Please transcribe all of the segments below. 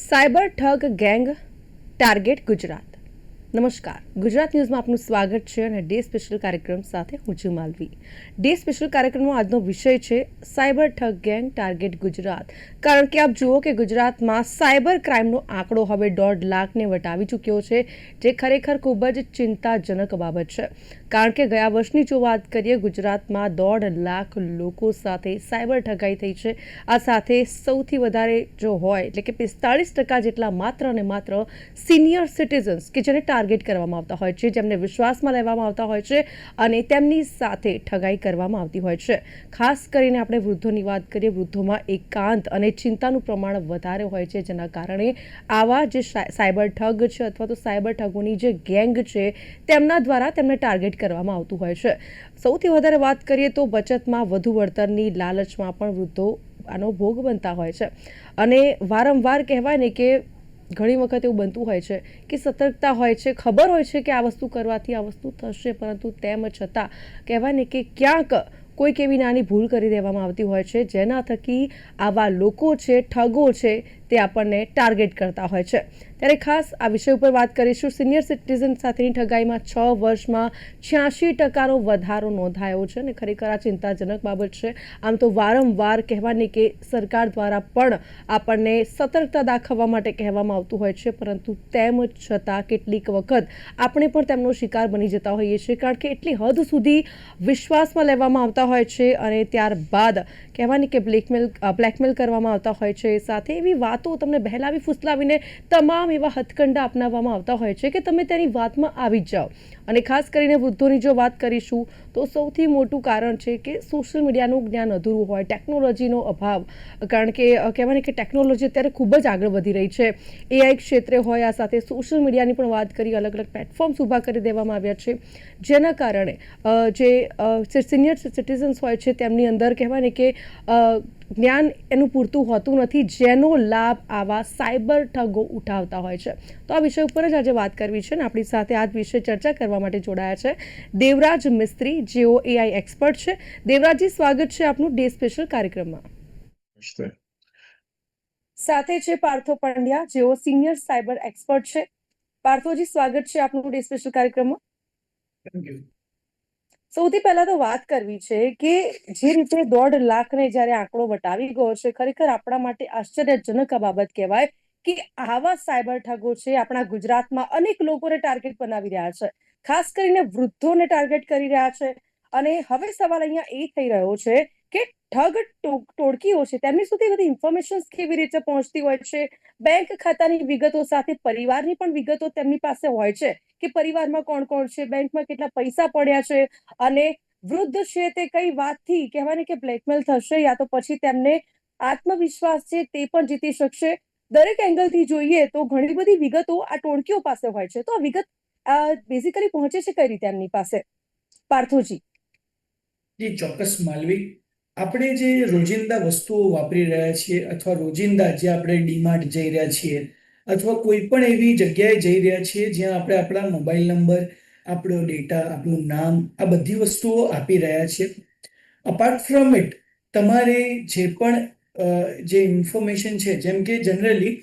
Cyber ઠગ gang target Gujarat. નમસ્કાર, ગુજરાત ન્યૂઝમાં આપનું સ્વાગત છે અને ડે સ્પેશિયલ કાર્યક્રમ સાથે હું છું માલવી. ડે સ્પેશિયલ કાર્યક્રમનો આજનો વિષય છે સાયબર ઠગ ગેંગ ટાર્ગેટ ગુજરાત. કારણ કે આપ જુઓ કે ગુજરાતમાં સાયબર ક્રાઇમનો આંકડો હવે 1.5 લાખને વટાવી ચૂક્યો છે, જે ખરેખર ખૂબ જ ચિંતાજનક બાબત છે. કારણ કે ગયા વર્ષની જો વાત કરીએ, ગુજરાતમાં 1.5 લાખ લોકો સાથે સાયબર ઠગાઈ થઈ છે. આ સાથે સૌથી વધારે જો હોય એટલે કે 45% જેટલા માત્ર અને માત્ર સિનિયર સિટીઝન્સ કે જેને ટાર્ગેટ કરવામાં આવતા હોય છે, જેમને વિશ્વાસમાં લેવામાં આવતા હોય છે અને તેમની સાથે ઠગાઈ કરવામાં આવતી હોય છે. ખાસ કરીને આપણે વૃદ્ધોની વાત કરીએ, વૃદ્ધોમાં એકાંત અને ચિંતાનું પ્રમાણ વધારે હોય છે, જેના કારણે આવા જે સાયબર ઠગ છે અથવા તો સાયબર ઠગોની જે ગેંગ છે તેમના દ્વારા તેમને ટાર્ગેટ કરવામાં આવતું હોય છે. સૌથી વધારે વાત કરીએ તો બચતમાં વધુ વળતરની લાલચમાં પણ વૃદ્ધો આનો ભોગ બનતા હોય છે અને વારંવાર કહેવાય ને કે ઘણી વખત એવું બનતું હોય છે કે સતર્કતા હોય છે, ખબર હોય છે કે આ વસ્તુ કરવાથી આ વસ્તુ થશે, પરંતુ તેમ છતાં કહેવાય ને કે ક્યાંક કોઈક એવી નાની ભૂલ કરી દેવામાં આવતી હોય છે, જેના થકી આવા લોકો છે, ઠગો છે, તે આપણને ટાર્ગેટ કરતા હોય છે. ત્યારે ખાસ આ વિષય ઉપર વાત કરીશું. સિનિયર સિટીઝન સાથેની ઠગાઈમાં 6 વર્ષમાં 86% વધારો નોંધાયો છે અને ખરેખર આ ચિંતાજનક બાબત છે. આમ તો વારંવાર કહેવાની કે સરકાર દ્વારા પણ આપણને સતર્કતા દાખવવા માટે કહેવામાં આવતું હોય છે, પરંતુ તેમ છતાં કેટલીક વખત આપણે પણ તેમનો શિકાર બની જતા હોઈએ છીએ, કારણ કે એટલી હદ સુધી વિશ્વાસમાં લેવામાં આવતા હોય છે અને ત્યારબાદ કહેવાની કે બ્લેકમેલ કરવામાં આવતા હોય છે. સાથે એવી વાતો તમને બહેલાવી ફૂસલાવીને તમામ એવા હથકંડા અપનાવવામાં આવતા હોય છે કે તમે તેની વાતમાં આવી જ જાઓ. અને ખાસ કરીને વૃદ્ધોની જો વાત કરીશું તો સૌથી મોટું કારણ છે કે સોશિયલ મીડિયાનું જ્ઞાન અધૂરું હોય, ટેકનોલોજીનો અભાવ. કારણ કે કહેવાય ને કે ટેકનોલોજી અત્યારે ખૂબ જ આગળ વધી રહી છે. એઆઈ ક્ષેત્રે હોય, આ સાથે સોશિયલ મીડિયાની પણ વાત કરી, અલગ અલગ પ્લેટફોર્મ્સ ઊભા કરી દેવામાં આવ્યા છે, જેના કારણે જે સિનિયર સિટીઝન્સ હોય છે તેમની અંદર કહેવાય ને કે જ્ઞાન એનું પૂરતું હોતું નથી, જેનો લાભ આવા સાયબર ઠગો ઉઠાવતા હોય છે. તો આ વિષય ઉપર જ આજે વાત કરવી છે ને આપણી સાથે આ વિશે ચર્ચા કરવા માટે જોડાયા છે દેવરાજ મિસ્ત્રી, જેઓ એઆઈ એક્સપર્ટ છે. દેવરાજજી, સ્વાગત છે આપનું ડે સ્પેશિયલ કાર્યક્રમમાં. સાથે છે પાર્થો પંડ્યા, જેઓ સિનિયર સાયબર એક્સપર્ટ છે. પાર્થોજી, સ્વાગત છે આપનું ડે સ્પેશિયલ કાર્યક્રમમાં. Thank you. સૌથી પહેલા તો વાત કરવી છે કે જે રીતે 1.5 લાખને જ્યારે આંકડો વટાવી ગયો છે, ખરેખર આપણા માટે આશ્ચર્યજનક આ બાબત કહેવાય કે આવા સાયબર ઠગો છે આપણા ગુજરાતમાં અનેક લોકોને ટાર્ગેટ બનાવી રહ્યા છે, ખાસ કરીને વૃદ્ધોને ટાર્ગેટ કરી રહ્યા છે. અને હવે સવાલ અહીંયા એ થઈ રહ્યો છે કે ઠગ ટોળકીઓ છે તેમની સુધી બધી ઇન્ફોર્મેશન કેવી રીતે પહોંચતી હોય છે. બેંક ખાતાની વિગતો સાથે પરિવારની પણ વિગતો તેમની પાસે હોય છે કે પરિવારમાં કોણ કોણ છે, બેંકમાં કેટલા પૈસા પડ્યા છે અને વૃદ્ધ છે તે કઈ વાતથી કહેવાય કે બ્લેકમેલ થશે યા તો પછી તેમને આત્મવિશ્વાસ છે તે પણ જીતી શકશે. દરેક એંગલથી જોઈએ તો ઘણી બધી વિગતો આ ટોળકીઓ પાસે હોય છે. તો આ વિગત બેઝિકલી પહોંચે છે કઈ રીતે એમની પાસે, પાર્થોજી? જી ચોક્કસ માલવી, આપણે જે રોજિંદા વસ્તુઓ વાપરી રહ્યા છીએ અથવા રોજિંદા જે આપણે ડીમાર્ટ જઈ રહ્યા છીએ અથવા કોઈ પણ એવી જગ્યાએ જઈ રહ્યા છીએ જ્યાં આપણે આપણા મોબાઈલ નંબર, આપણો ડેટા, આપણું નામ, આ બધી વસ્તુઓ આપી રહ્યા છીએ. અપાર્ટ ફ્રોમ ઇટ, તમારે જે પણ જે ઇન્ફોર્મેશન છે, જેમ કે જનરલી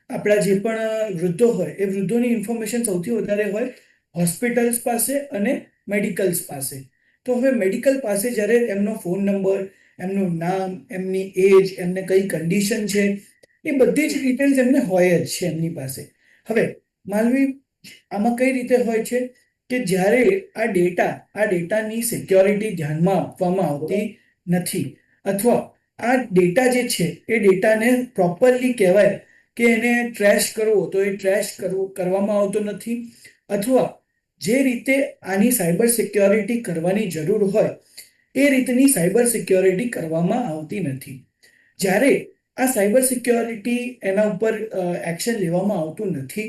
આપણા જે પણ વૃદ્ધો હોય એ વૃદ્ધોની ઇન્ફોર્મેશન સૌથી વધારે હોય હોસ્પિટલ્સ પાસે અને મેડિકલ્સ પાસે. તો હવે મેડિકલ પાસે જ્યારે એમનો ફોન નંબર, એમનું નામ, એમની એજ, એમને કઈ કન્ડિશન છે, એ બધી જ ડિટેલ્સ એમને હોય જ છે એમની પાસે. હવે માલવી, આમાં કઈ રીતે હોય છે કે જ્યારે આ ડેટાની સિક્યોરિટી ધ્યાનમાં આપવામાં આવતી નથી અથવા આ ડેટા જે છે એ ડેટાને પ્રોપરલી કહેવાય કે એને ટ્રેશ કરવો તો એ ટ્રેશ કરવામાં આવતો નથી, અથવા જે રીતે આની સાયબર સિક્યોરિટી કરવાની જરૂર હોય એ રીતની સાયબર સિક્યોરિટી કરવામાં આવતી નથી. જ્યારે આ સાયબર સિક્યોરિટી એના ઉપર એક્શન લેવામાં આવતું નથી,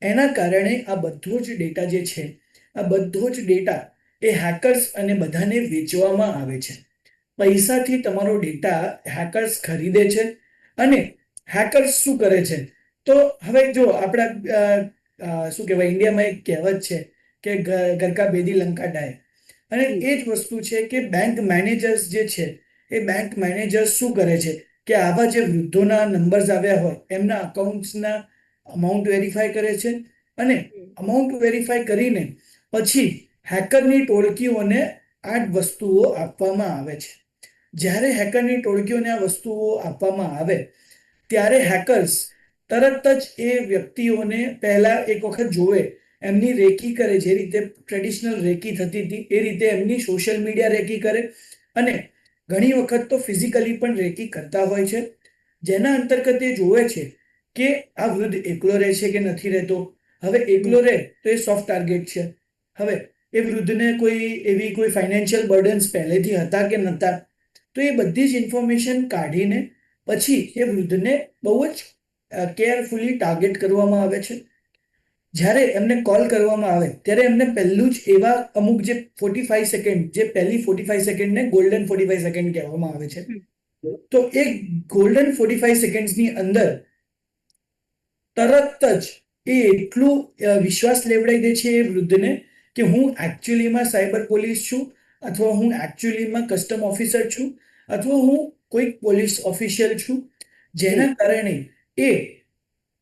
એના કારણે આ બધો જ ડેટા જે છે, આ બધો જ ડેટા એ હેકર્સ અને બધાને વેચવામાં આવે છે. પૈસાથી તમારો ડેટા હેકર્સ ખરીદે છે અને હેકર્સ શું કરે છે, તો હવે જો આપણા શું કહેવાય, ઇન્ડિયામાં એક કહેવત છે કે ઘર કા ભેદી લંકા ડાય, અને એ જ વસ્તુ છે કે બેંક મેનેજર્સ જે છે એ બેંક મેનેજર્સ શું કરે છે કે આવા જે વૃદ્ધોના નંબર્સ આવ્યા હોય એમના અકાઉન્ટ્સના અમાઉન્ટ વેરીફાઈ કરે છે અને અમાઉન્ટ વેરીફાઈ કરીને પછી હેકરની ટોળકીઓને આ વસ્તુઓ આપવામાં આવે છે. જ્યારે હેકરની ટોળકીઓને આ વસ્તુઓ આપવામાં આવે ત્યારે હેકર્સ તરત જ એ વ્યક્તિઓને પહેલા એક વખત જોવે, એમની રેકી કરે, જે રીતે ટ્રેડિશનલ રેકી થતી હતી એ રીતે એમની સોશિયલ મીડિયા રેકી કરે અને ઘણી વખત તો ફિઝિકલી પણ રેકી કરતા હોય છે, જેના અંતર્ગત એ જોવે છે કે આ વૃદ્ધ એકલો રહે છે કે નથી રહેતો. હવે એકલો રહે તો એ સોફ્ટ ટાર્ગેટ છે. હવે એ વૃદ્ધને કોઈ ફાઇનાન્શિયલ બર્ડન્સ પહેલેથી હતા કે નહોતા, તો એ બધી જ ઇન્ફોર્મેશન કાઢીને પછી એ વૃદ્ધને બહુ જ કેરફુલી ટાર્ગેટ કરવામાં આવે છે. જ્યારે એમને કોલ કરવામાં આવે ત્યારે એમને પહેલું જ એવા અમુક જે 45 સેકન્ડ, જે પહેલી 45 સેકન્ડને ગોલ્ડન 45 સેકન્ડ કહેવામાં આવે છે, તો એ ગોલ્ડન 45 સેકન્ડ્સની અંદર તરત જ એ એટલું વિશ્વાસ લેવડાવી દે છે એ વૃદ્ધને કે હું એકચ્યુઅલીમાં સાયબર પોલીસ છું, અથવા હું એકચ્યુઅલીમાં કસ્ટમ ઓફિસર છું, અથવા હું કોઈ પોલીસ ઓફિશિયલ છું, જેના કારણે એ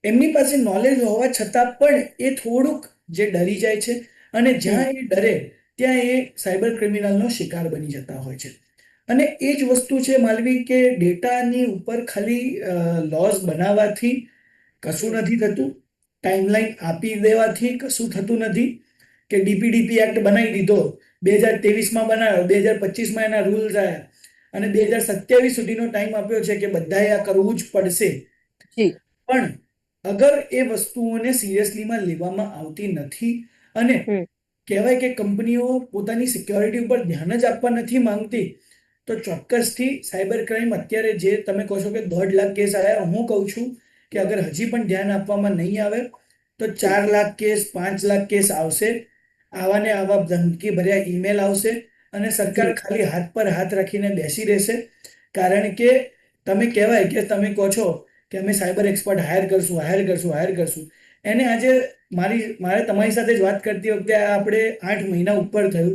એમની પાસે નોલેજ હોવા છતાં પણ એ થોડુંક જે ડરી જાય છે અને જ્યાં એ ડરે ત્યાં એ સાયબર ક્રિમિનલનો શિકાર બની જતા હોય છે. અને એ જ વસ્તુ છે માલવી, કે ડેટાની ઉપર ખાલી લોઝ બનાવવાથી કશું નથી થતું, ટાઈમલાઈન આપી દેવાથી કશું થતું નથી, કે ડીપીડીપી એક્ટ બનાવી દીધો, 2023માં બનાવ્યો, 2025માં એના રૂલ્સ આવ્યા અને 2027 સુધીનો ટાઈમ આપ્યો છે કે બધાએ આ કરવું જ પડશે. પણ અગર એ વસ્તુઓને સિરિયસલીમાં લેવામાં આવતી નથી અને કહેવાય કે કંપનીઓ પોતાની સિક્યોરિટી ઉપર ધ્યાન જ આપવા નથી માંગતી, તો ચોક્કસથી સાયબર ક્રાઇમ અત્યારે જે તમે કહો છો કે 1.5 લાખ કેસ આવ્યા, હું કહું છું કે અગર હજી પણ ધ્યાન આપવામાં નહીં આવે તો 4 લાખ કેસ, 5 લાખ કેસ આવશે. આવા ને આવા ધમકી ભર્યા ઈમેલ આવશે અને સરકાર ખાલી હાથ પર હાથ રાખીને બેસી રહેશે. કારણ કે તમે કહેવાય કે તમે કહો છો કે અમે સાયબર એક્સપર્ટ હાયર કરશું. એને આજે મારે તમારી સાથે જ વાત કરતી વખતે આપણે 8 મહિના ઉપર થયું,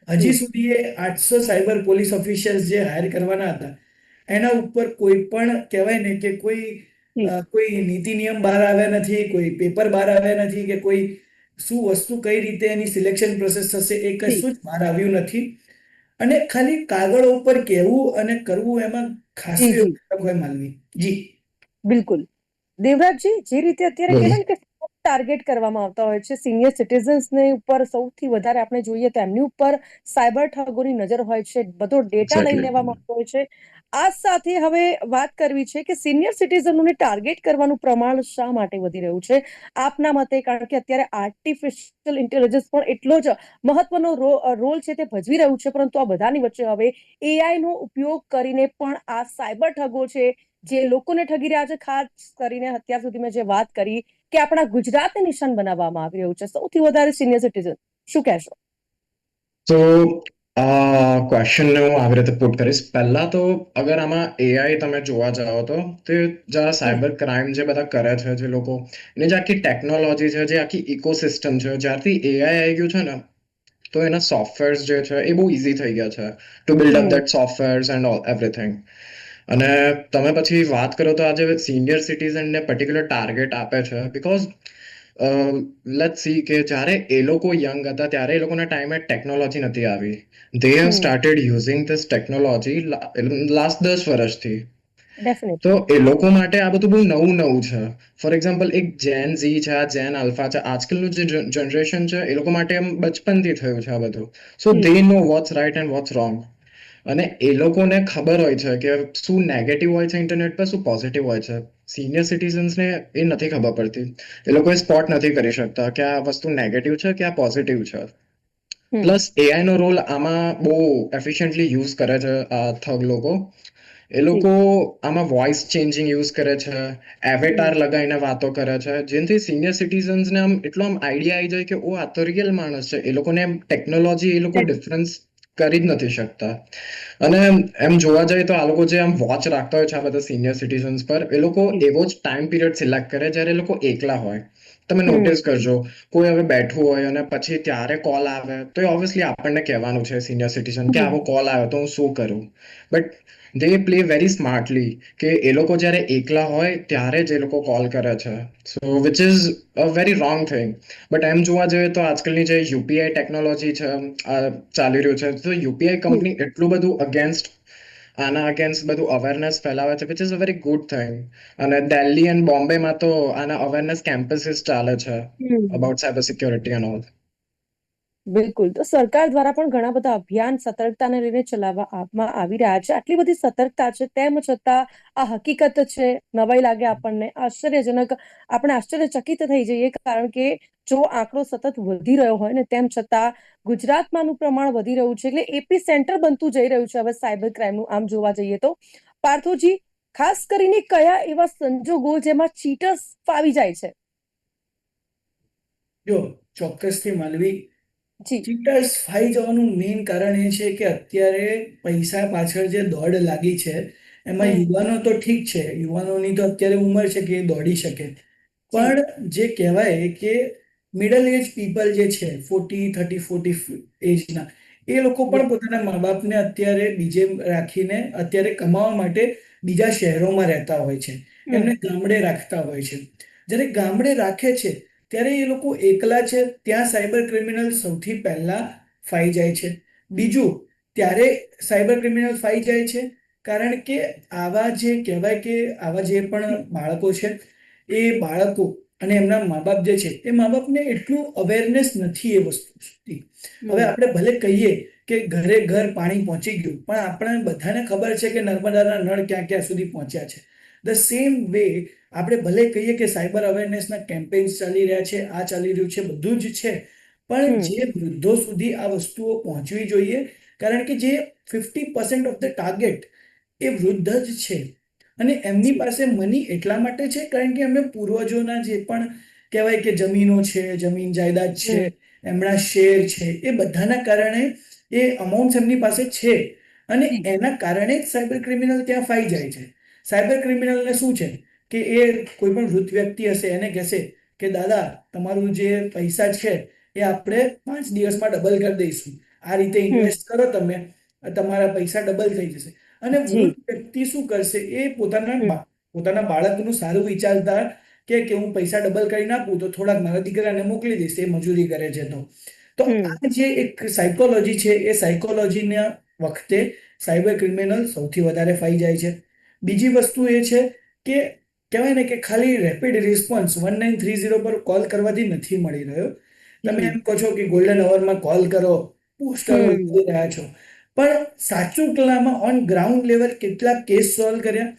હજી સુધી એ 800 સાયબર પોલીસ ઓફિશિયલ્સ જે હાયર કરવાના હતા એના ઉપર કોઈ પણ કહેવાય ને કે કોઈ નીતિ નિયમ બહાર આવ્યા નથી, કોઈ પેપર બહાર આવ્યા નથી, કે કોઈ શું વસ્તુ કઈ રીતે એની સિલેક્શન પ્રોસેસ થશે એ કશું જ બહાર આવ્યું નથી. અને ખાલી કાગળ ઉપર કહેવું અને કરવું એમાં ખાસું એવું ફરક હોય માલવી. જી બિલકુલ. દેવરાજજી, જે રીતે અત્યારે કહેવાય ને કે ટાર્ગેટ કરવામાં આવતા હોય છે સિનિયર સિટીઝન્સને ઉપર સૌથી વધારે આપણે જોઈએ તો એમની ઉપર સાયબર ઠગોની નજર હોય છે, બધો ડેટા લઈ લેવામાં આવતો હોય છે. આ સાથે હવે વાત કરવી છે કે સિનિયર સિટીઝનોને ટાર્ગેટ કરવાનું પ્રમાણ શા માટે વધી રહ્યું છે આપના મતે? કારણ કે અત્યારે આર્ટિફિશિયલ ઇન્ટેલિજન્સ પણ એટલો જ મહત્વનો રોલ છે તે ભજવી રહ્યું છે, પરંતુ આ બધાની વચ્ચે હવે એઆઈ નો ઉપયોગ કરીને પણ આ સાયબર ઠગો છે જે લોકોને ઠગી રહ્યા છે, ખાસ કરીને અત્યાર સુધીમાં જે વાત કરી કે આપણા ગુજરાતને નિશાન બનાવવામાં આવી રહ્યું છે સૌથી વધારે સિનિયર સિટીઝન, શું કહેશો? તો આ ક્વેશ્ચનને હું આવી રીતે પુટ કરીશ. પહેલા તો અગર આમાં એઆઈ તમે જોવા જાઓ તો તે જ્યાં સાયબર ક્રાઇમ જે બધા કરે છે જે લોકો, એની જે આખી ટેકનોલોજી છે, જે આખી ઇકોસિસ્ટમ છે, જ્યારથી એઆઈ આવી ગયું છે ને તો એના સોફ્ટવેર્સ જે છે એ બહુ ઇઝી થઈ ગયા છે to build up that softwares and everything. અને તમે પછી વાત કરો તો આજે સિનિયર સિટીઝનને પર્ટિક્યુલર ટાર્ગેટ આપે છે બીકોઝ લેટ્સ સી કે જ્યારે એ લોકો યંગ હતા ત્યારે એ લોકોના ટાઈમે ટેકનોલોજી નથી આવી. They have started using this technology last 10 વર્ષથી. તો એ લોકો માટે આ બધું બહુ નવું છે. ફોર એક્ઝામ્પલ એક જેન ઝી છે, આ જેન આલ્ફા છે, આજકાલનું જે જનરેશન છે એ લોકો માટે એમ બચપનથી થયું છે આ બધું. So they know what's right and what's wrong. અને એ લોકોને ખબર હોય છે કે શું નેગેટિવ હોય છે ઇન્ટરનેટ પર, શું પોઝિટિવ હોય છે. સિનિયર સિટીઝન્સને એ નથી ખબર પડતી. એ લોકો સ્પોટ નથી કરી શકતા કે આ વસ્તુ નેગેટિવ છે કે આ પોઝિટિવ છે. પ્લસ એઆઈ નો રોલ આમાં બહુ એફિશિયન્ટલી યુઝ કરે છે આ થગ લોકો. એ લોકો આમાં વોઇસ ચેન્જિંગ યુઝ કરે છે, એવેટાર લગાવીને વાતો કરે છે, જેનાથી સિનિયર સિટીઝન્સને આમ એટલો આમ આઈડિયા આવી જાય કે ઓ આ તો રિયલ માણસ છે. એ લોકોને એમ ટેકનોલોજી એ લોકો ડિફરન્સ કરી જ નથી શકતા. અને એમ જોવા જઈએ તો આ લોકો જે આમ વોચ રાખતા હોય છે આ બધા સિનિયર સિટીઝન્સ પર, એ લોકો એવો જ ટાઈમ પીરિયડ સિલેક્ટ કરે જ્યારે એ લોકો એકલા હોય. તમે નોટિસ કરજો, કોઈ હવે બેઠું હોય અને પછી ત્યારે કોલ આવે તો એ ઓબ્વિયસલી આપણને કહેવાનું છે સિનિયર સિટીઝન કે આવો કોલ આવ્યો તો હું શું કરું. But they play very smartly કે એ લોકો જ્યારે એકલા હોય ત્યારે જ એ લોકો કોલ કરે છે. So which is a very wrong thing. But એમ જોવા જઈએ તો આજકાલની જે યુપીઆઈ ટેકનોલોજી છે ચાલી રહ્યું છે, તો યુપીઆઈ કંપની એટલું બધું આના અગેન્સ્ટ બધું અવેરનેસ ફેલાવે છે, which is a very good thing. અને દિલ્હી એન્ડ બોમ્બેમાં તો આના અવેરનેસ કેમ્પસીસ ચાલે છે હમ. About cyber security and all. બિલકુલ. તો સરકાર દ્વારા પણ ઘણા બધા અભિયાન સતર્કતાને લઈને ચલાવવામાં આવી રહ્યા છે. આટલી બધી સતર્કતા છે તેમ છતાં આ હકીકત છે, નવાઈ લાગે આપણને, આશ્ચર્યજનક, આપણે આશ્ચર્યચકિત થઈ જઈએ, કારણ કે જો આંકડો સતત વધી રહ્યો હોય ને તેમ છતાં ગુજરાતમાં આનું પ્રમાણ વધી રહ્યું છે, એટલે એપી સેન્ટર બનતું જઈ રહ્યું છે હવે સાયબર ક્રાઇમનું. આમ જોવા જઈએ તો પાર્થોજી, ખાસ કરીને કયા એવા સંજોગો જેમાં ચીટર્સ ફાવી જાય છે? જો ચોક્કસથી માલવી, જી. ચીટર્સ ફાઈ જવાનું મેઇન કારણ એ છે કે અત્યારે પૈસા પાછળ જે દોડ લાગી છે એમાં હમ. યુવાનો તો ઠીક છે, યુવાનોની તો અત્યારે ઉંમર છે કે એ દોડી શકે, જી. પણ જે કહેવાય કે મિડલ એજ પીપલ જે છે, 40 30 40 એજના, એ લોકો યસ. પણ પોતાના મા બાપને અત્યારે બીજે રાખીને અત્યારે કમાવા માટે બીજા શહેરોમાં રહેતા હોય છે, હમ. એમને ગામડે રાખતા હોય છે. જ્યારે ગામડે રાખે છે ત્યારે એ લોકો એકલા છે, ત્યાં સાયબર ક્રિમિનલ સૌથી પહેલા ફાઈ જાય છે. બીજું, ત્યારે સાયબર ક્રિમિનલ ફાઈ જાય છે કારણ કે આવા જે કહેવાય કે આવા જે પણ બાળકો છે, એ બાળકો અને એમના મા બાપ જે છે, એ મા બાપને એટલું અવેરનેસ નથી એ વસ્તુ સુધી. હવે હમ. આપણે ભલે કહીએ કે ઘરે ઘર પાણી પહોંચી ગયું, પણ આપણે બધાને ખબર છે કે નર્મદાના નળ ક્યાં ક્યાં સુધી પહોંચ્યા છે. ધ સેમ વે આપણે ભલે કહીએ કે સાયબર અવેરનેસના કેમ્પેન્સ ચાલી રહ્યા છે, આ ચાલી રહ્યું છે, બધું જ છે, પણ હમ. જે વૃદ્ધો સુધી આ વસ્તુઓ પહોંચવી જોઈએ, કારણ કે જે 50% ઓફ ધ ટાર્ગેટ એ વૃદ્ધ જ છે. અને એમની જી. પાસે મની એટલા માટે છે કારણ કે એમને પૂર્વજોના જે પણ કહેવાય કે જમીનો છે, જમીન જાયદાદ છે, હમ. એમના શેર છે, એ બધાના કારણે એ અમાઉન્ટ એમની પાસે છે, અને જી. એના કારણે જ સાયબર ક્રિમિનલ ત્યાં ફાઈ જાય છે. સાયબર ક્રિમિનલને શું છે કે એ કોઈ પણ વૃદ્ધ વ્યક્તિ હશે, એને કહેશે કે દાદા, તમારું જે પૈસા છે એ આપણે 5 દિવસમાં ડબલ કરી દઈશું, આ રીતે હમ. ઇન્વેસ્ટ કરો તમે, તમારા પૈસા ડબલ થઈ જશે. અને જી. વૃદ્ધ વ્યક્તિ શું કરશે, એ પોતાના હમ. પોતાના બાળકનું સારું વિચારતા કે હું પૈસા ડબલ કરીને આપું તો થોડાક મારા દીકરાને મોકલી દઈશ, એ મજૂરી કરે છે તો હમ. આ જે એક સાયકોલોજી છે, એ સાયકોલોજીના વખતે સાયબર ક્રિમિનલ સૌથી વધારે ફાઈ જાય છે. બીજી વસ્તુ એ છે કે કહેવાય ને કે ખાલી રેપિડ રિસ્પોન્સ 1930 પર કોલ કરવાથી નથી મળી રહ્યો. તમે જી. એમ કહો છો કે ગોલ્ડન અવરમાં કોલ કરો, પોસ્ટરો હમ. લખી રહ્યા છો, પણ સાચું કલામાં ઓન ગ્રાઉન્ડ લેવલ કેટલા કેસ સોલ્વ કર્યા,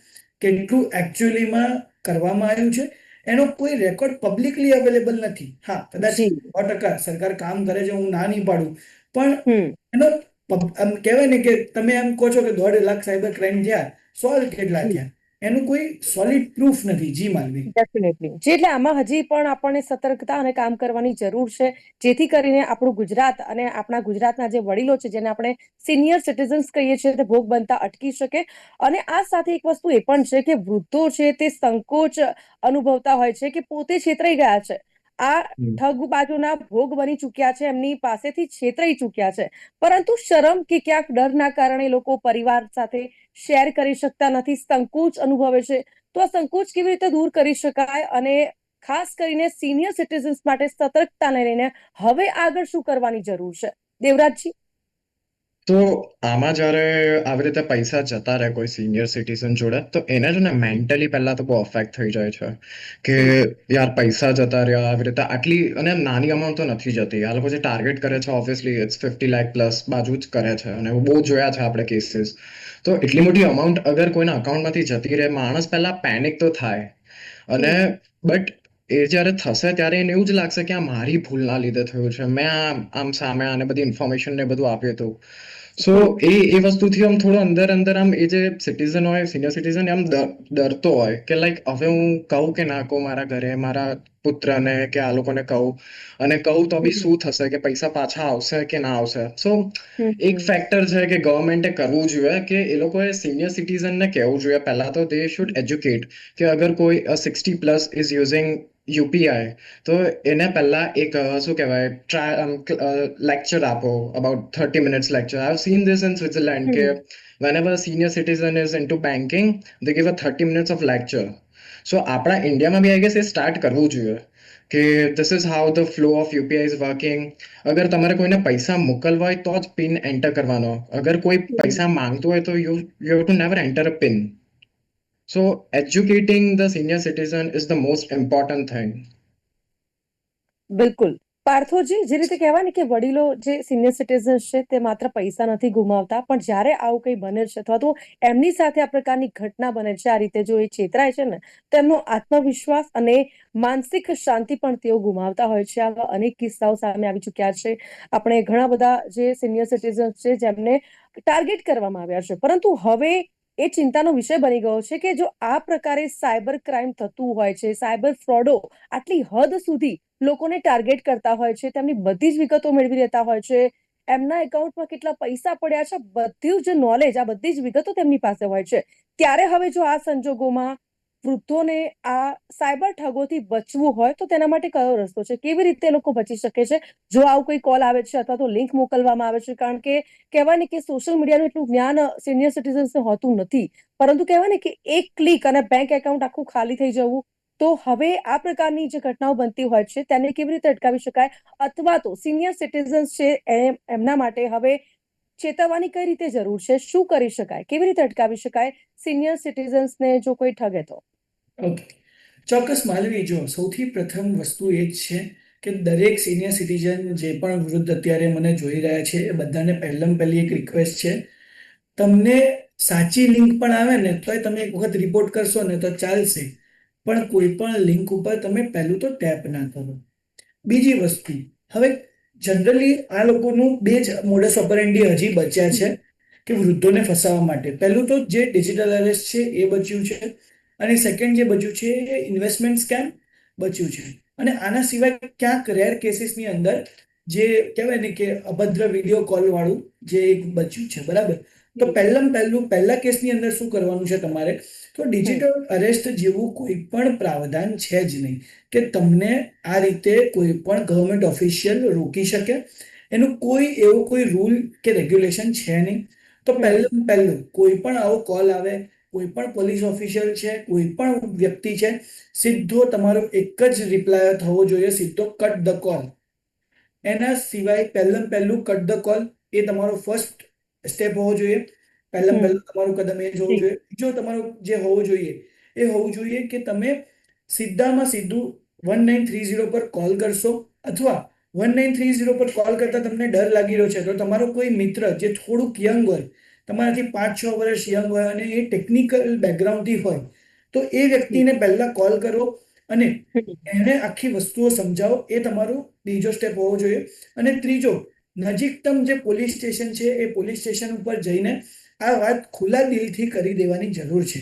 કેટલું એકચ્યુઅલીમાં કરવામાં આવ્યું છે, એનો કોઈ રેકોર્ડ પબ્લિકલી અવેલેબલ નથી. હા, કદાચ જી. 100% સરકાર કામ કરે છે, હું ના નહીં પાડું, પણ હમ. એનો આમ કહેવાય ને કે તમે એમ કહો છો કે 1.5 લાખ સાયબર ક્રાઇમ થયા, સોલ્વ કેટલા જી. થયા, એનું કોઈ સોલિડ પ્રૂફ નથી. જી માનવી. ડેફિનેટલી. જે એટલે આમાં હજી પણ આપણને સતર્કતા અને કામ કરવાની જરૂર છે, જેથી કરીને આપણું ગુજરાત અને આપણા ગુજરાતના જે વડીલો છે, જેને આપણે સિનિયર સિટીઝન્સ કહીએ છીએ, તે ભોગ બનતા અટકી શકે. અને આ સાથે એક વસ્તુ એ પણ છે કે વૃદ્ધો છે તે સંકોચ અનુભવતા હોય છે કે પોતે છેતરાઈ ગયા છે, આ ઠગ બાજુના ભોગ બની ચૂક્યા છે, એમની પાસેથી છેતરાઈ ચૂક્યા છે, પરંતુ શરમ કે ક્યાંક ડરના કારણે લોકો પરિવાર સાથે શેર કરી શકતા નથી, સંકોચ અનુભવે છે. તો આ સંકોચ કેવી રીતે દૂર કરી શકાય, અને ખાસ કરીને સિનિયર સિટીઝન્સ માટે સતર્કતાને લઈને હવે આગળ શું કરવાની જરૂર છે, દેવરાજજી? તો આમાં જ્યારે આવી રીતે પૈસા જતા રહે કોઈ સિનિયર સિટીઝન જોડે, તો એને છે ને મેન્ટલી પહેલા તો બહુ અફેક્ટ થઈ જાય છે કે યાર પૈસા જતા રહ્યા આવી રીતે. આટલી અને નાની અમાઉન્ટ તો નથી જતી. આ લોકો જે ટાર્ગેટ કરે છે ઓબ્વિયસલી ઇટ્સ 50 લાખ પ્લસ બાજુ જ કરે છે, અને બહુ જોયા છે આપણે કેસીસ. તો એટલી મોટી અમાઉન્ટ અગર કોઈના અકાઉન્ટમાંથી જતી રહે, માણસ પહેલા પેનિક તો થાય. અને બટ એ જ્યારે થશે ત્યારે એને એવું જ લાગશે કે આ મારી ભૂલના લીધે થયું છે, મેં આમ સામે આને બધી ઇન્ફોર્મેશન ને બધું આપ્યું હતું. સો એ વસ્તુથી આમ થોડો અંદર અંદર આમ એ જે સિટીઝન હોય, સિનિયર સિટીઝન, આમ ડરતો હોય કે લાઈક હવે હું કહું કે ના કહું મારા ઘરે, મારા પુત્રને કે આ લોકોને કહું, અને કહું તો બી શું થશે, કે પૈસા પાછા આવશે કે ના આવશે. સો એક ફેક્ટર છે કે ગવર્મેન્ટે કરવું જોઈએ કે એ લોકોએ સિનિયર સિટીઝનને કહેવું જોઈએ પહેલા તો દે શુડ એજ્યુકેટ કે અગર કોઈ 60+ ઇઝ યુઝિંગ યુપીઆઈ, તો એને પહેલા એક શું કહેવાય લેક્ચર આપો, about 30 minutes lecture. I have seen this in Switzerland કે whenever a senior citizen is into banking, they give a 30 minutes of lecture. So આપણા ઇન્ડિયામાં બી આઈ ગેસ એ સ્ટાર્ટ કરવું જોઈએ કે this is how the flow of UPI is working. અગર તમારે કોઈને પૈસા મોકલવા હોય તો જ પિન એન્ટર કરવાનો. અગર કોઈ પૈસા માંગતું હોય તો you have to never enter a pin. So educating the senior citizen is the most important thing. બિલકુલ. પાર્થોજી, જે રીતે કહેવાય ને કે વડીલો જે સિનિયર સિટીઝન્સ છે તે માત્ર પૈસા નથી ગુમાવતા, પણ જ્યારે આવું કંઈ બને છે અથવા તો એમની સાથે આ પ્રકારની ઘટના બને છે, આ રીતે જો એ છેતરાય છે ને, તો એમનો આત્મવિશ્વાસ અને માનસિક શાંતિ પણ તેઓ ગુમાવતા હોય છે. આવા અનેક કિસ્સાઓ સામે આવી ચૂક્યા છે. આપણે ઘણા બધા જે સિનિયર સિટીઝન્સ છે જેમને ટાર્ગેટ કરવામાં આવ્યા છે, પરંતુ હવે એ ચિંતાનો વિષય બની ગયો છે કે જો આ પ્રકારે સાયબર ક્રાઇમ થતું હોય છે, સાયબર ફ્રોડો આટલી હદ સુધી લોકોને ટાર્ગેટ કરતા હોય છે, તેમની બધી જ વિગતો મેળવી લેતા હોય છે, એમના એકાઉન્ટમાં કેટલા પૈસા પડ્યા છે, બધું જ નોલેજ, આ બધી જ વિગતો તેમની પાસે હોય છે. ત્યારે હવે જો આ સંજોગોમાં વૃદ્ધોને આ સાયબર ઠગોથી બચવું હોય તો તેના માટે કયો રસ્તો છે? કેવી રીતે એ લોકો બચી શકે છે જો આવું કોઈ કોલ આવે છે અથવા તો લિંક મોકલવામાં આવે છે? કારણ કે કહેવાય ને કે સોશિયલ મીડિયાનું એટલું જ્ઞાન સિનિયર સિટીઝન્સને હોતું નથી, પરંતુ કહેવાય ને કે એક ક્લિક અને બેંક એકાઉન્ટ આખું ખાલી થઈ જવું. તો હવે આ પ્રકારની જે ઘટનાઓ બનતી હોય છે તેને કેવી રીતે અટકાવી શકાય, અથવા તો સિનિયર સિટીઝન્સ છે એમના માટે હવે ચેતવવાની કઈ રીતે જરૂર છે, શું કરી શકાય, કેવી રીતે અટકાવી શકાય સિનિયર સિટીઝન્સને જો કોઈ ઠગે તો? ઓકે, ચોક્કસ માલવી. જો સૌથી પ્રથમ વસ્તુ એ જ છે કે દરેક સિનિયર સિટીઝન જે પણ વૃદ્ધ અત્યારે મને જોઈ રહ્યા છે એ બધાને પહેલાં પહેલી એક રિક્વેસ્ટ છે, તમને સાચી લિંક પણ આવે ને તોય તમે એક વખત રિપોર્ટ કરશો ને તો ચાલશે, પણ કોઈ પણ લિંક ઉપર તમે પહેલું તો ટેપ ના કરો. બીજી વસ્તુ, હવે જનરલી આ લોકોનું બે જ મોડસ ઓપરેન્ડી હજી બચ્યા છે કે વૃદ્ધોને ફસાવવા માટે. પહેલું તો જે ડિજિટલ અરેસ્ટ છે એ બચ્યું છે, અને સેકન્ડ જે બચ્યું છે એ ઇન્વેસ્ટમેન્ટ સ્કેમ બચ્યું છે. અને આના સિવાય ક્યાંક રેર કેસીસની અંદર જે કહેવાય ને કે અભદ્ર વિડીયો કોલ વાળું જે એક બચ્યું છે, બરાબર? તો પહેલા કેસની અંદર શું કરવાનું છે તમારે? તો ડિજિટલ અરેસ્ટ જેવું કોઈ પણ પ્રાવધાન છે જ નહીં કે તમને આ રીતે કોઈ પણ ગવર્મેન્ટ ઓફિશિયલ રોકી શકે. એનું કોઈ રૂલ કે રેગ્યુલેશન છે નહીં. તો પહેલું કોઈ પણ આવો કોલ આવે, કોઈ પણ પોલીસ ઓફિશિયલ છે, કોઈ પણ વ્યક્તિ છે, સીધો તમારો એક જ રિપ્લાય થવો જોઈએ, સીધો કટ ધ કોલ. એના સિવાય પહેલું કટ ધ કોલ એ તમારો ફર્સ્ટ સ્ટેપ હોવો જોઈએ. પહેલું તમારું કદમ એ જ હોવું જોઈએ. બીજો તમારો જે હોવું જોઈએ એ હોવું જોઈએ કે તમે સીધામાં સીધું 1930 પર કોલ કરશો, અથવા 1930 પર કોલ કરતા તમને ડર લાગી રહ્યો છે તો તમારો કોઈ મિત્ર જે થોડુંક યંગ હોય, તમારાથી 5-6 વર્ષ યંગ હોય અને એ ટેકનિકલ બેકગ્રાઉન્ડથી હોય, તો એ વ્યક્તિને પહેલા કોલ કરો અને એને આખી વસ્તુઓ સમજાવો. એ તમારો બીજો સ્ટેપ હોવો જોઈએ. અને ત્રીજો, નજીકતમ જે પોલીસ સ્ટેશન છે એ પોલીસ સ્ટેશન ઉપર જઈને આ વાત ખુલ્લા દિલથી કરી દેવાની જરૂર છે.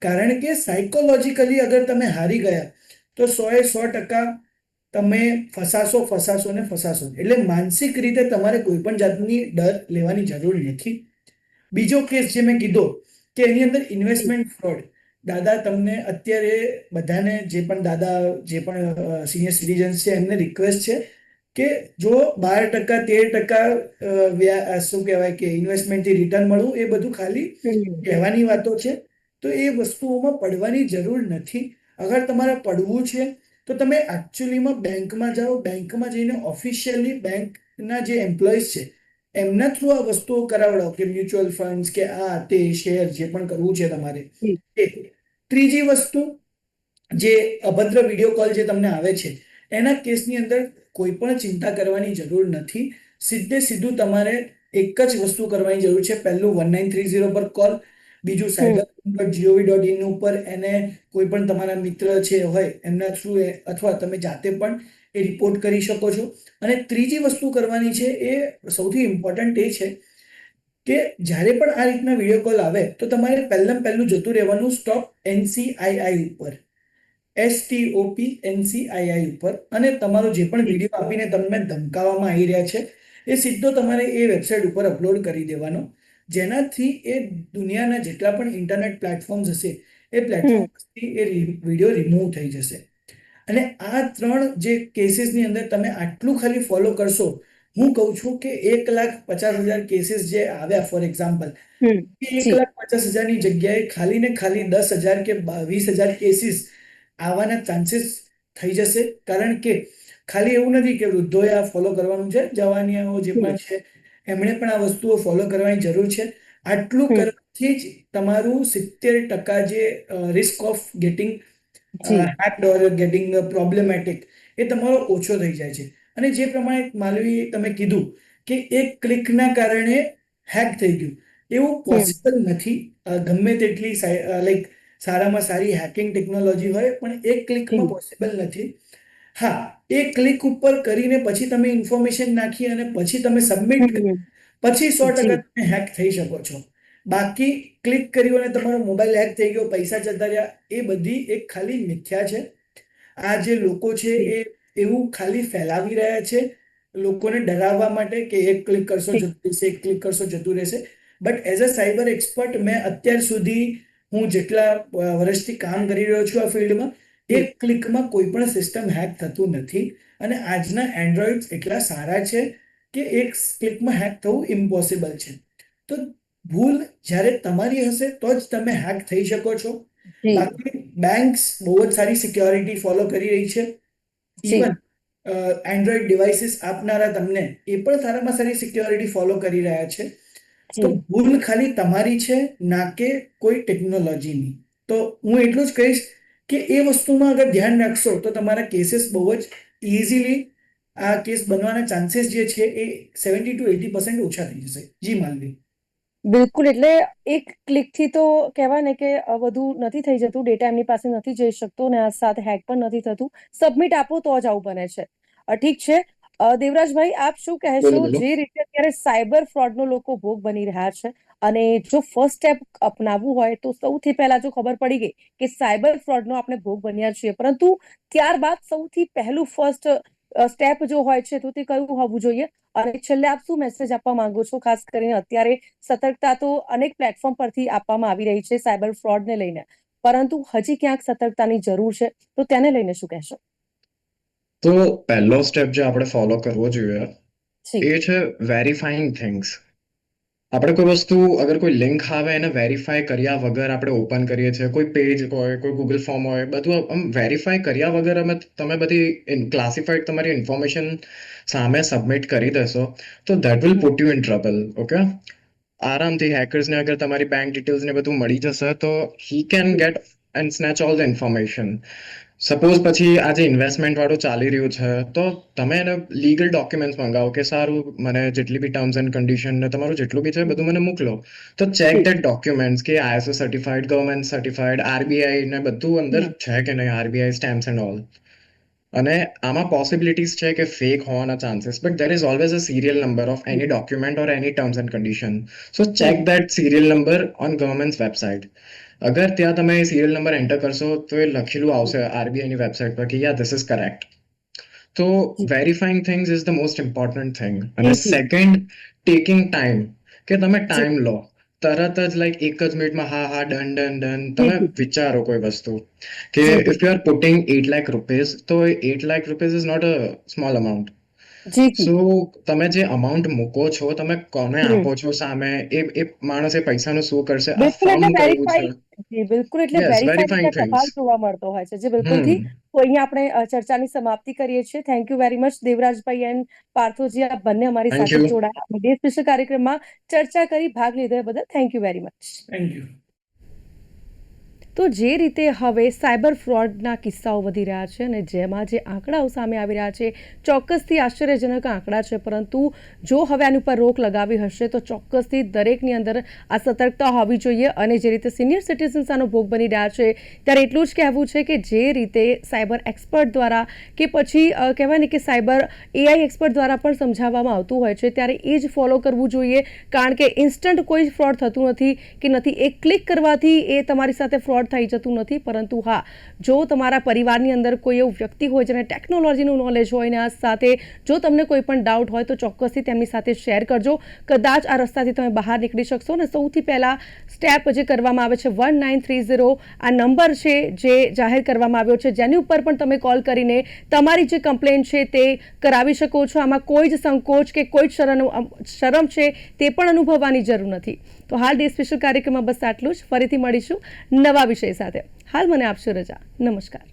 કારણ કે સાયકોલોજીકલી અગર તમે હારી ગયા તો 100% તમે ફસાશો ને ફસાશો. એટલે માનસિક રીતે તમારે કોઈ પણ જાતની ડર લેવાની જરૂર નથી. બીજો કેસ જે મેં કીધો કે એની અંદર ઇન્વેસ્ટમેન્ટ ફ્રોડ. દાદા, તમને અત્યારે બધાને જે પણ સિનિયર સિટીઝન્સ છે એમને રિક્વેસ્ટ છે કે જો 12% 13% શું કહેવાય કે ઇન્વેસ્ટમેન્ટથી રિટર્ન મળવું એ બધું ખાલી કહેવાની વાતો છે. તો એ વસ્તુઓમાં પડવાની જરૂર નથી. અગર તમારે પડવું છે તો તમે એકચ્યુઅલીમાં બેંકમાં જાઓ, બેંકમાં જઈને ઓફિશિયલી બેંકના જે એમ્પ્લોઈઝ છે એમના થ્રુ આ વસ્તુઓ કરાવડાવો, કે મ્યુચ્યુઅલ ફંડ્સ કે આ તે શેર જે પણ કરવું છે તમારે એ. ત્રીજી વસ્તુ, જે અભદ્ર વિડીયો કોલ જે તમને આવે છે એના કેસની અંદર કોઈ પણ ચિંતા કરવાની જરૂર નથી. સીધું તમારે એક જ વસ્તુ કરવાની જરૂર છે. પહેલું 1930 પર કોલ, બીજું cyber.gov.in ઉપર એને કોઈ પણ તમારા મિત્ર છે હોય એમના થ્રુ અથવા તમે જાતે પણ એ રિપોર્ટ કરી શકો છો. અને ત્રીજી વસ્તુ કરવાની છે એ સૌથી ઇમ્પોર્ટન્ટ એ છે કે જ્યારે પણ આ રીતના વિડીયો કોલ આવે તો તમારે પહેલું જતું રહેવાનું સ્ટોપ NCII ઉપર, STOP NCII ઉપર. અને તમારો જે પણ વિડીયો આપીને તમને ધમકાવવામાં આવી રહ્યા છે એ સીધો તમારે એ વેબસાઇટ ઉપર અપલોડ કરી દેવાનો, જેનાથી એ દુનિયાના જેટલા પણ ઇન્ટરનેટ પ્લેટફોર્મ્સ હશે એ પ્લેટફોર્મથી એ વિડીયો રિમૂવ થઈ જશે. અને આ 3 જે કેસીસની અંદર તમે આટલું ખાલી ફોલો કરશો હું કહું છું કે 1,50,000 કેસીસ જે આવ્યા ફોર એક્ઝામ્પલ, હમ એ જી 1,50,000ની જગ્યાએ ખાલી ને ખાલી 10,000 કે 20,000 કેસીસ આવવાના ચાન્સીસ થઈ જશે. કારણ કે ખાલી એવું નથી કે વૃદ્ધોએ આ ફોલો કરવાનું છે, જવાનિયાઓ જે હમ પણ છે એમણે પણ આ વસ્તુઓ ફોલો કરવાની જરૂર છે. આટલું હમ કરવાથી જ તમારું 70% જે રિસ્ક ઓફ ગેટિંગ જી hacked or getting problematic એ તમારો ઓછો થઈ જાય છે. અને જે પ્રમાણે માલવી તમે કીધું કે એક ક્લિકના કારણે હેક થઈ ગયું, એવું હમ પોસિબલ નથી. ગમે તેટલી લાઈક સારામાં સારી હેકિંગ ટેકનોલોજી હોય પણ એક ક્લિકમાં જી પોસિબલ નથી. હા, એ ક્લિક ઉપર કરીને પછી તમે ઇન્ફોર્મેશન નાખી અને પછી તમે સબમિટ કરી, હમ પછી 100% જી તમે હેક થઈ શકો છો. બાકી ક્લિક કર્યું અને તમારો મોબાઈલ હેક થઈ ગયો, પૈસા જતા રહ્યા, એ બધી એક ખાલી મિથ્યા છે. આ જે લોકો છે જી એ એવું ખાલી ફેલાવી રહ્યા છે લોકોને ડરાવવા માટે કે એક ક્લિક કરશો જી જતું રહેશે, એક ક્લિક કરશો જતું રહેશે. But as a cyber expert મેં અત્યાર સુધી, હું જેટલા વર્ષથી કામ કરી રહ્યો છું આ ફિલ્ડમાં, જી એક ક્લિકમાં કોઈ પણ સિસ્ટમ હેક થતું નથી. અને આજના એન્ડ્રોઈડ એટલા સારા છે કે એક ક્લિકમાં હેક થવું ઇમ્પોસિબલ છે. તો ભૂલ જ્યારે તમારી હશે તો જ તમે હેક થઈ શકો છો. જી બાકી બેંક્સ બહુ જ સારી સિક્યોરિટી ફોલો કરી રહી છે. જી ઇવન એન્ડ્રોઈડ ડિવાઇસીસ આપનારા તમને એ પણ સારામાં સારી સિક્યોરિટી ફોલો કરી રહ્યા છે. તો જી ભૂલ ખાલી તમારી છે, ના કે કોઈ ટેકનોલોજીની. તો હું એટલું જ કહીશ કે એ વસ્તુમાં અગર ધ્યાન રાખશો તો તમારા કેસીસ બહુ જ ઇઝીલી, આ કેસ બનવાના ચાન્સીસ જે છે એ 70% to 80% ઓછા થઈ જશે. જી માલવી. બિલકુલ. એટલે એક ક્લિકથી તો કહેવાય ને કે બધું નથી થઈ જતું, ડેટા એમની પાસે નથી જઈ શકતો ને આ સાથે હેક પણ નથી થતું. સબમિટ આપો તો જ આવું બને છે. ઠીક છે. દેવરાજભાઈ, આપ શું બોલો કહેશો બોલો. જે રીતે અત્યારે સાયબર ફ્રોડનો લોકો ભોગ બની રહ્યા છે, અને જો ફર્સ્ટ સ્ટેપ અપનાવવું હોય તો સૌથી પહેલા જો ખબર પડી ગઈ કે સાયબર ફ્રોડનો આપણે ભોગ બન્યા છીએ, પરંતુ ત્યારબાદ સૌથી પહેલું ફર્સ્ટ સ્ટેપ જો હોય છે તો તે કયું હોવું જોઈએ? અને છેલ્લે આપ શું મેસેજ આપવા માંગો છો? ખાસ કરીને અત્યારે સતર્કતા તો અનેક પ્લેટફોર્મ પરથી આપવામાં આવી રહી છે સાયબર ફ્રોડને લઈને, પરંતુ હજી ક્યાંક સતર્કતાની જરૂર છે, તો તેને લઈને શું કહેશો? તો પહેલો સ્ટેપ જે આપણે ફોલો કરવો જોઈએ જી એ છે વેરીફાઈંગ થિંગ્સ. આપણે કોઈ વસ્તુ, અગર કોઈ લિંક આવે એને વેરીફાઈ કર્યા વગર આપણે ઓપન કરીએ છીએ, કોઈ પેજ હોય, કોઈ ગૂગલ ફોર્મ હોય, બધું આમ વેરીફાઈ કર્યા વગર તમે બધી ક્લાસિફાઈડ તમારી ઇન્ફોર્મેશન સામે સબમિટ કરી દેશો તો that will put you in trouble. Okay, આરામથી હેકર્સને અગર તમારી બેંક ડિટેલ્સ ને બધું મળી જશે તો he can get and snatch all the information. Suppose પછી આજે ઇન્વેસ્ટમેન્ટ વાળું ચાલી રહ્યું છે તો તમે એને લીગલ ડોક્યુમેન્ટ્સ મંગાવો કે સારું, મને જેટલી બી ટર્મ્સ એન્ડ કન્ડિશન ને તમારું જેટલું બી છે બધું મને મોકલો. તો ચેક જી દેટ ડોક્યુમેન્ટ્સ કે ISO certified, government certified, RBI ને બધું અંદર છે કે નહીં, RBI સ્ટેમ્પ્સ એન્ડ ઓલ. અને આમાં પોસિબિલિટીઝ છે કે ફેક હોવાના chances, but there is always a serial number of any document or any terms and condition. So check that serial number on government website. અગર ત્યાં તમે સિરિયલ નંબર એન્ટર કરશો તો એ લખેલું આવશે આરબીઆઈની વેબસાઇટ પર કે યા ધીસ ઇઝ કરેક્ટ. તો verifying things is the most important thing. અને સેકન્ડ, ટેકિંગ ટાઈમ, કે તમે ટાઈમ લો. તરત જ લાઈક એક જ મિનિટમાં હા હા ડન ડન ડન તમે વિચારો કોઈ વસ્તુ કે if you are putting 8 lakh rupees, તો 8 lakh rupees is not a small amount. So તમે જે અમાઉન્ટ મૂકો છો, તમે કોને આપો છો સામે, એ માણસ એ પૈસાનું શું કરશે, આ બિલકુલ. એટલે ફર્મ કયું છે. વેરીફાઈ, જી બિલકુલ, એટલે યસ, વેરીફાઈ વેરીફાઈંગ થિંગ્સ. ટપાલ જોવા મળતો હોય છે. જે બિલકુલથી. હમ. તો અહીંયા આપણે ચર્ચાની સમાપ્તિ કરીએ છીએ. થેન્ક યુ વેરી મચ દેવરાજભાઈ એન્ડ પાર્થોજી, આપ બંને અમારી થેન્ક સાથે યુ. જોડાયા અને ડે સ્પેશિયલ કાર્યક્રમમાં ચર્ચા કરી, ભાગ લીધો એ બદલ thank you very much. Thank you. તો જે રીતે હવે સાયબર ફ્રોડના કિસ્સાઓ વધી રહ્યા છે અને જેમાં જે આંકડાઓ સામે આવી રહ્યા છે, ચોક્કસથી આશ્ચર્યજનક આંકડા છે, પરંતુ જો હવે આની ઉપર રોક લગાવી હશે તો ચોક્કસથી દરેકની અંદર આ સતર્કતા હોવી જોઈએ. અને જે રીતે સિનિયર સિટીઝન્સ આનો ભોગ બની રહ્યા છે, ત્યારે એટલું જ કહેવું છે કે જે રીતે સાયબર એક્સપર્ટ દ્વારા કે પછી કહેવાય ને કે સાયબર AI એક્સપર્ટ દ્વારા પણ સમજાવવામાં આવતું હોય છે, ત્યારે એ જ ફોલો કરવું જોઈએ. કારણ કે ઇન્સ્ટન્ટ કોઈ ફ્રોડ થતું નથી કે નથી. એક ક્લિક કરવાથી એ તમારી સાથે ફ્રોડ ફટાફટ થઈ જતું નથી, પરંતુ હા, જો તમારા પરિવારની અંદર કોઈ એવું વ્યક્તિ હોય જેને ટેકનોલોજીનું નોલેજ હોય ને આ સાથે જો તમને કોઈ પણ ડાઉટ હોય તો ચોક્કસથી તેમની સાથે શેર કરજો. કદાચ આ રસ્તાથી તમે બહાર નીકળી શકશો. ને સૌથી પહેલાં સ્ટેપ જે કરવામાં આવે છે 1930 આ નંબર છે જે જાહેર કરવામાં આવ્યો છે, જેની ઉપર પણ તમે કોલ કરીને તમારી જે કમ્પ્લેન છે તે કરાવી શકો છો. આમાં કોઈ જ સંકોચ કે કોઈ જ શરમ છે તે પણ અનુભવવાની જરૂર નથી. તો હાલ ડે સ્પેશિયલ કાર્યક્રમમાં બસ આટલું જ. ફરીથી મળીશું નવા વિષય સાથે. હાલ મને આપશો રજા. નમસ્કાર.